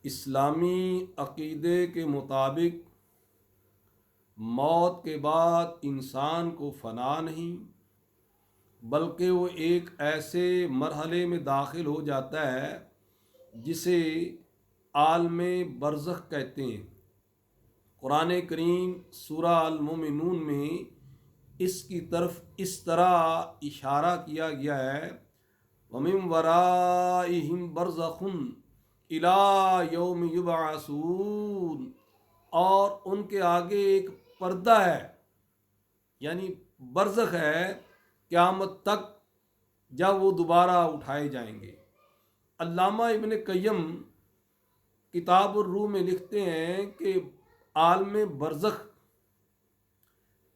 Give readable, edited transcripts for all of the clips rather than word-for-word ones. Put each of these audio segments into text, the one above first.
اسلامی عقیدے کے مطابق موت کے بعد انسان کو فنا نہیں، بلکہ وہ ایک ایسے مرحلے میں داخل ہو جاتا ہے جسے عالم برزخ کہتے ہیں۔ قرآن کریم سورہ المومنون میں اس کی طرف اس طرح اشارہ کیا گیا ہے، وَمِن وَرَائِهِمْ بَرْزَخٌ إِلَى يَوْمِ يُبْعَثُونَ، اور ان کے آگے ایک پردہ ہے، یعنی برزخ ہے، قیامت تک جب وہ دوبارہ اٹھائے جائیں گے۔ علامہ ابن قیم کتاب الروح میں لکھتے ہیں کہ عالم برزخ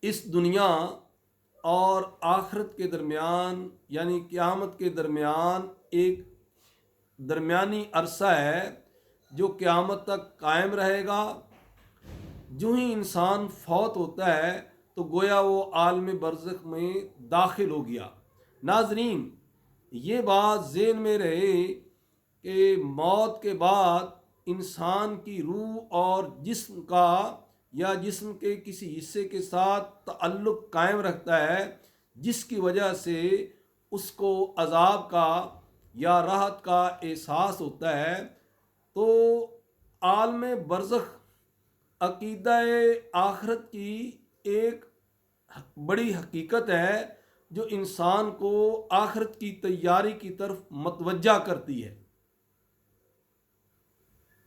اس دنیا اور آخرت کے درمیان، یعنی قیامت کے درمیان ایک درمیانی عرصہ ہے جو قیامت تک قائم رہے گا۔ جو ہی انسان فوت ہوتا ہے تو گویا وہ عالم برزخ میں داخل ہو گیا۔ ناظرین، یہ بات ذہن میں رہے کہ موت کے بعد انسان کی روح اور جسم کا یا جسم کے کسی حصے کے ساتھ تعلق قائم رکھتا ہے، جس کی وجہ سے اس کو عذاب کا یا راحت کا احساس ہوتا ہے۔ تو عالم برزخ عقیدہ آخرت کی ایک بڑی حقیقت ہے جو انسان کو آخرت کی تیاری کی طرف متوجہ کرتی ہے۔